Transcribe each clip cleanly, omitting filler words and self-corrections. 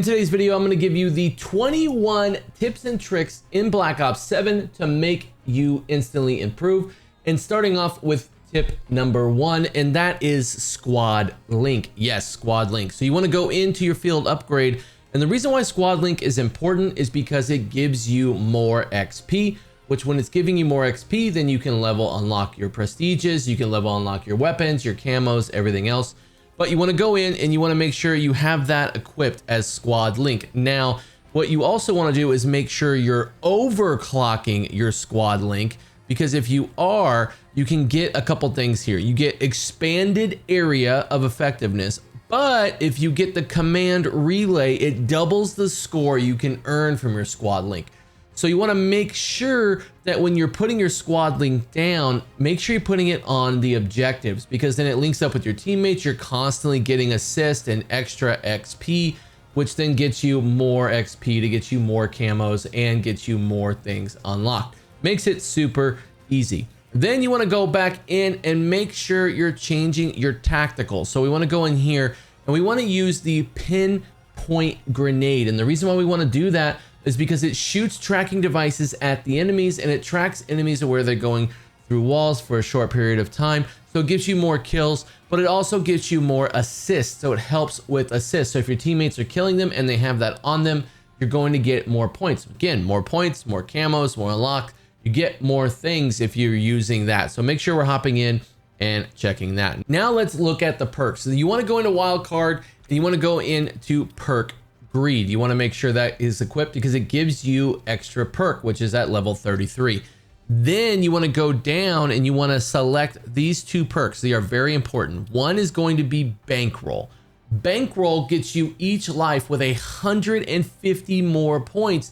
In today's video, I'm going to give you the 21 tips and tricks in Black Ops 7 to make you instantly improve. And starting off with tip number 1, and that is squad link. Yes, squad link. So you want to go into your field upgrade. And the reason why squad link is important is because it gives you more XP, which when it's giving you more XP, then you can level unlock your prestiges, you can level unlock your weapons, your camos, everything else. But you want to go in and you want to make sure you have that equipped as squad link. Now, what you also want to do is make sure you're overclocking your squad link, because if you are, you can get a couple things here. You get expanded area of effectiveness, but if you get the command relay, it doubles the score you can earn from your squad link. So you want to make sure that when you're putting your squad link down, make sure you're putting it on the objectives, because then it links up with your teammates. You're constantly getting assist and extra XP, which then gets you more XP to get you more camos and get you more things unlocked. Makes it super easy. Then you want to go back in and make sure you're changing your tactical. So we want to go in here and we want to use the pinpoint grenade. And the reason why we want to do that is because it shoots tracking devices at the enemies, and it tracks enemies to where they're going through walls for a short period of time. So it gives you more kills, but it also gives you more assists. So it helps with assists. So if your teammates are killing them and they have that on them, you're going to get more points. Again, more points, more camos, more unlocked. You get more things if you're using that. So make sure we're hopping in and checking that. Now let's look at the perks. So you want to go into wildcard and you want to go into perk greed. You want to make sure that is equipped because it gives you extra perk, which is at level 33. Then you want to go down and you want to select these two perks. They are very important. One is going to be bankroll. Bankroll gets you each life with 150 more points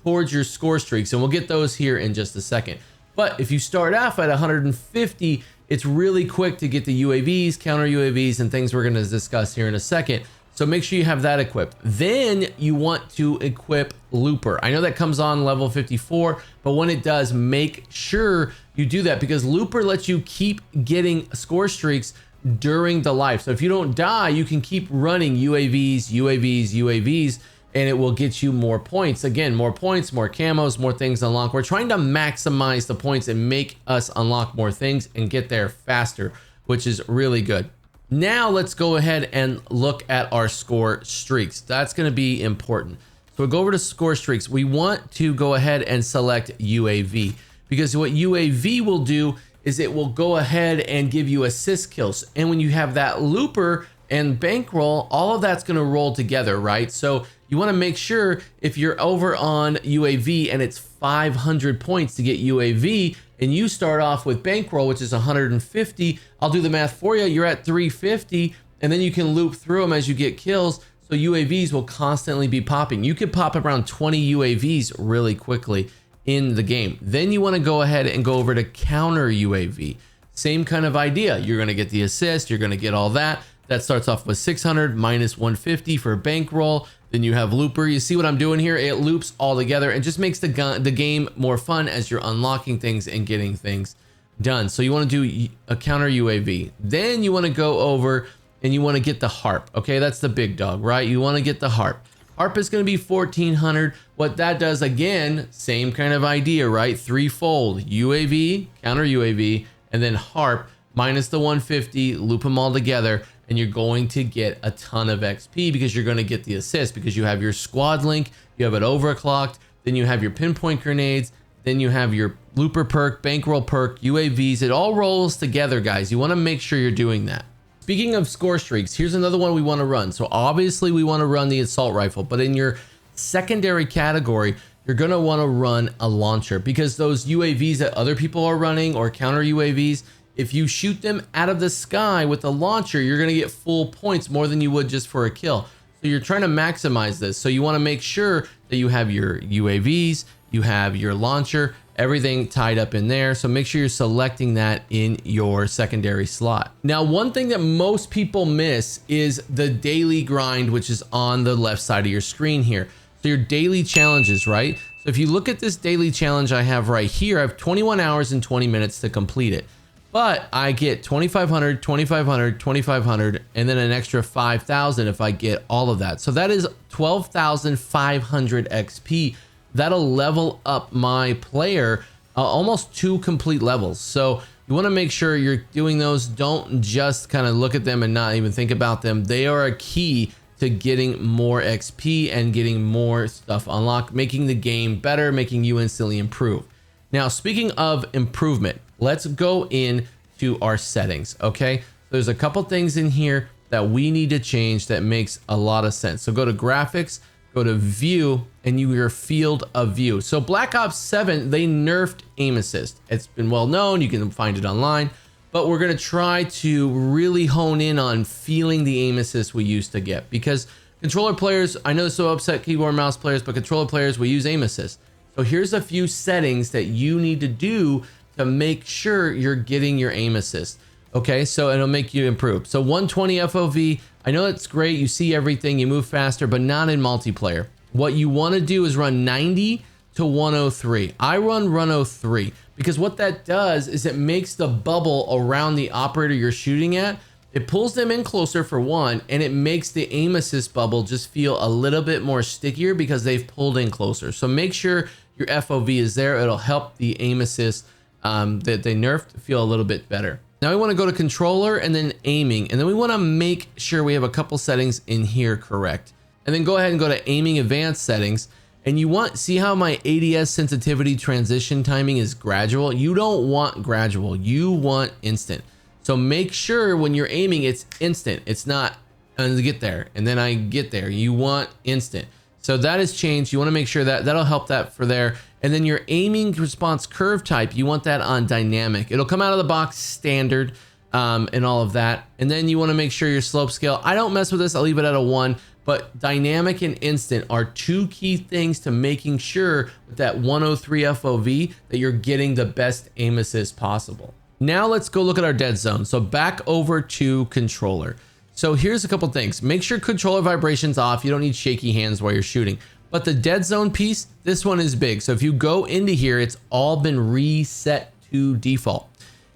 towards your score streaks, and we'll get those here in just a second. But if you start off at 150, it's really quick to get the UAVs, counter UAVs, and things we're going to discuss here in a second. So make sure you have that equipped. Then you want to equip Looper. I know that comes on level 54, but when it does, make sure you do that, because Looper lets you keep getting score streaks during the life. So if you don't die, you can keep running UAVs, UAVs, UAVs, and it will get you more points. Again, more points, more camos, more things unlocked. We're trying to maximize the points and make us unlock more things and get there faster, which is really good. Now let's go ahead and look at our score streaks. That's going to be important. So we'll go over to score streaks. We want to go ahead and select UAV, because what UAV will do is it will go ahead and give you assist kills. And when you have that looper and bankroll, all of that's going to roll together, right? So you want to make sure if you're over on UAV and it's 500 points to get UAV, and you start off with bankroll, which is 150, I'll do the math for you. You're at 350, and then you can loop through them as you get kills. So UAVs will constantly be popping. You could pop around 20 UAVs really quickly in the game. Then you want to go ahead and go over to counter UAV. Same kind of idea. You're going to get the assist. You're going to get all that. That starts off with 600 minus 150 for bankroll. Then you have looper. You see what I'm doing here? It loops all together and just makes the game more fun as you're unlocking things and getting things done. So you want to do a counter UAV. Then you want to go over and you want to get the harp. Okay, that's the big dog, right? You want to get the harp. Harp is going to be 1400. What that does, again, same kind of idea, right? Threefold: UAV, counter UAV, and then harp minus the 150, loop them all together. And you're going to get a ton of XP because you're going to get the assist, because you have your squad link, you have it overclocked, then you have your pinpoint grenades, then you have your looper perk, bankroll perk, UAVs. It all rolls together, guys. You want to make sure you're doing that. Speaking of score streaks, here's another one we want to run. So obviously we want to run the assault rifle, but in your secondary category, you're going to want to run a launcher, because those UAVs that other people are running, or counter UAVs, if you shoot them out of the sky with a launcher, you're going to get full points, more than you would just for a kill. So you're trying to maximize this. So you want to make sure that you have your UAVs, you have your launcher, everything tied up in there. So make sure you're selecting that in your secondary slot. Now, one thing that most people miss is the daily grind, which is on the left side of your screen here. So your daily challenges, right? So if you look at this daily challenge I have right here, I have 21 hours and 20 minutes to complete it. but I get 2,500, 2,500, 2,500, and then an extra 5,000 if I get all of that. So that is 12,500 XP. That'll level up my player almost 2 complete levels. So you want to make sure you're doing those. Don't just kind of look at them and not even think about them. They are a key to getting more XP and getting more stuff unlocked, making the game better, making you instantly improve. Now, speaking of improvement, let's go into our settings, okay? There's a couple things in here that we need to change that makes a lot of sense. So go to graphics, go to view, and your field of view. So Black Ops 7, they nerfed aim assist. It's been well known, you can find it online, but we're gonna try to really hone in on feeling the aim assist we used to get, because controller players, I know this will upset keyboard and mouse players, but controller players, we use aim assist. So here's a few settings that you need to do to make sure you're getting your aim assist. Okay, so it'll make you improve. So 120 FOV, I know it's great, you see everything, you move faster, but not in multiplayer. What you want to do is run 90 to 103. I run 103 because what that does is it makes the bubble around the operator you're shooting at, it pulls them in closer for one, and it makes the aim assist bubble just feel a little bit more stickier because they've pulled in closer. So make sure your FOV is there. It'll help the aim assist that they nerfed feel a little bit better. Now we want to go to controller and then aiming, and then we want to make sure we have a couple settings in here correct. And then go ahead and go to aiming advanced settings, and you want, see how my ADS sensitivity transition timing is gradual? You don't want gradual, you want instant. So make sure when you're aiming, it's instant. It's not, I get there and then I get there. You want instant. So that has changed. You want to make sure that that'll help that for there. And then your aiming response curve type, you want that on dynamic. It'll come out of the box standard and all of that. And then you want to make sure your slope scale, I don't mess with this, I'll leave it at a 1, but dynamic and instant are 2 key things to making sure with that 103 FOV that you're getting the best aim assist possible. Now let's go look at our dead zone. So back over to controller. So here's a couple things. Make sure controller vibration's off. You don't need shaky hands while you're shooting. But the dead zone piece, this one is big. So if you go into here, it's all been reset to default.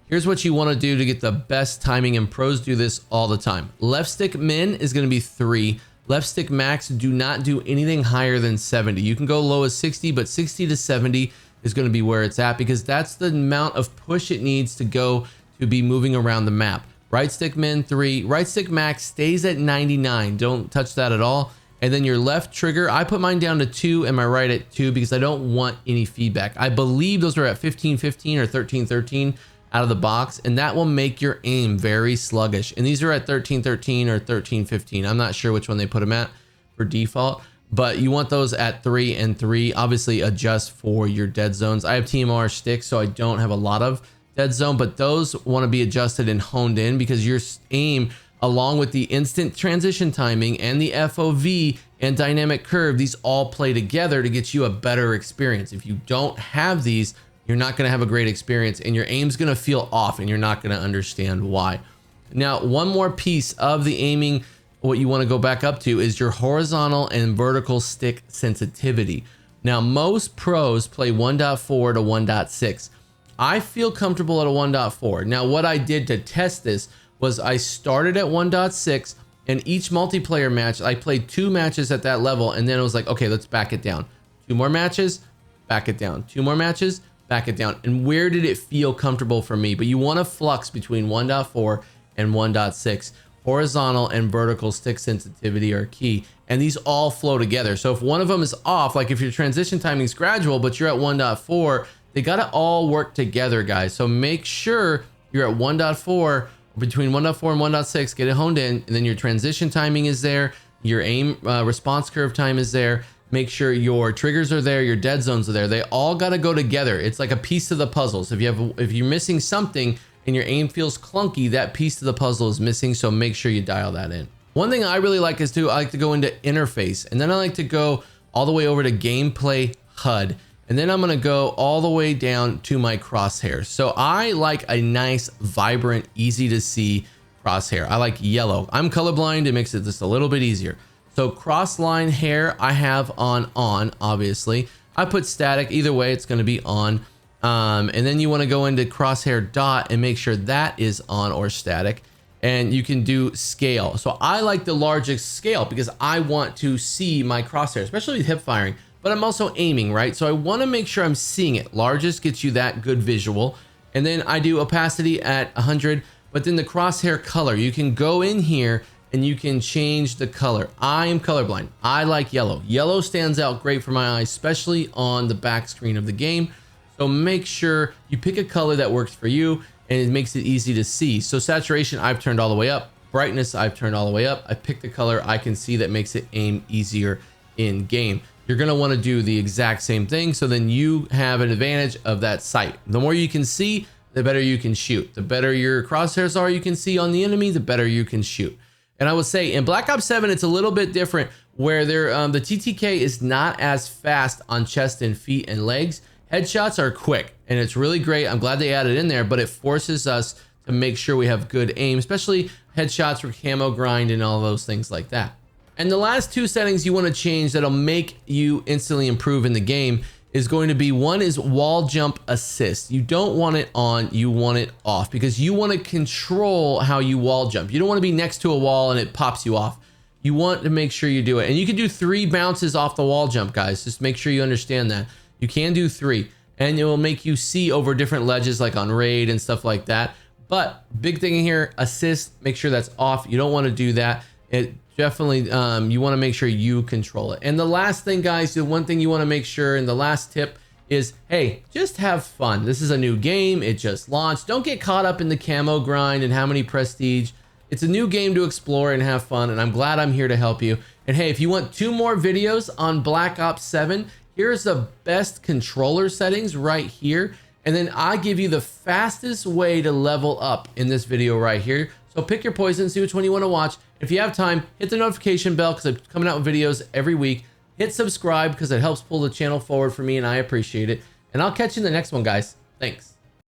Here's what you want to do to get the best timing, and pros do this all the time. Left stick min is going to be 3. Left stick max, do not do anything higher than 70. You can go low as 60, but 60 to 70 is going to be where it's at, because that's the amount of push it needs to go to be moving around the map. Right stick min 3, right stick max stays at 99. Don't touch that at all. And then your left trigger, I put mine down to 2 and my right at 2 because I don't want any feedback. I believe those are at 15-15 or 13-13 out of the box, and that will make your aim very sluggish. And these are at 13-13 or 13-15. I'm not sure which one they put them at for default, but you want those at 3 and 3. Obviously adjust for your dead zones. I have TMR sticks, so I don't have a lot of dead zone, but those want to be adjusted and honed in because your aim, along with the instant transition timing and the FOV and dynamic curve, these all play together to get you a better experience. If you don't have these, you're not going to have a great experience, and your aim's going to feel off, and you're not going to understand why. Now, one more piece of the aiming, what you want to go back up to is your horizontal and vertical stick sensitivity. Now, most pros play 1.4 to 1.6. I feel comfortable at a 1.4. Now, what I did to test this was I started at 1.6, and each multiplayer match, I played 2 matches at that level, and then it was like, okay, let's back it down. 2 more matches, back it down. 2 more matches, back it down. And where did it feel comfortable for me? But you want to flux between 1.4 and 1.6. Horizontal and vertical stick sensitivity are key, and these all flow together. So if one of them is off, like if your transition timing is gradual, but you're at 1.4, they got to all work together, guys. So make sure you're at 1.4, between 1.4 and 1.6, get it honed in, and then your transition timing is there, your aim response curve time is there. Make sure your triggers are there, your dead zones are there. They all got to go together. It's like a piece of the puzzle. So if you're missing something and your aim feels clunky, that piece of the puzzle is missing. So make sure you dial that in. One thing I really like is I like to go into interface, and then I like to go all the way over to gameplay HUD. And then I'm going to go all the way down to my crosshair. So I like a nice, vibrant, easy to see crosshair. I like yellow. I'm colorblind. It makes it just a little bit easier. So cross line hair I have on, obviously. I put static. Either way, it's going to be on. And then you want to go into crosshair dot and make sure that is on or static. And you can do scale. So I like the largest scale because I want to see my crosshair, especially with hip firing, but I'm also aiming, right? So I want to make sure I'm seeing it. Largest gets you that good visual. And then I do opacity at 100, but then the crosshair color, you can go in here and you can change the color. I am colorblind. I like yellow. Yellow stands out great for my eyes, especially on the back screen of the game. So make sure you pick a color that works for you and it makes it easy to see. So saturation, I've turned all the way up. Brightness, I've turned all the way up. I picked the color I can see that makes it aim easier in game. You're gonna wanna do the exact same thing, so then you have an advantage of that sight. The more you can see, the better you can shoot. The better your crosshairs are you can see on the enemy, the better you can shoot. And I would say in Black Ops 7, it's a little bit different where the TTK is not as fast on chest and feet and legs. Headshots are quick and it's really great. I'm glad they added in there, but it forces us to make sure we have good aim, especially headshots for camo grind and all those things like that. And the last two settings you want to change that'll make you instantly improve in the game is going to be, one is wall jump assist. You don't want it on, you want it off, because you want to control how you wall jump. You don't want to be next to a wall and it pops you off. You want to make sure you do it. And you can do 3 bounces off the wall jump, guys. Just make sure you understand that. You can do 3, and it will make you see over different ledges like on raid and stuff like that. But big thing here, assist, make sure that's off. You don't want to do that. It definitely, you want to make sure you control it. And the last thing, guys, the one thing you want to make sure, and the last tip is, hey, just have fun. This is a new game. It just launched. Don't get caught up in the camo grind and how many prestige. It's a new game to explore and have fun, and I'm glad I'm here to help you. And hey, if you want 2 more videos on Black Ops 7, here's the best controller settings right here. And then I give you the fastest way to level up in this video right here. So pick your poison, see which one you want to watch. If you have time, hit the notification bell because I'm coming out with videos every week. Hit subscribe because it helps pull the channel forward for me and I appreciate it. And I'll catch you in the next one, guys. Thanks.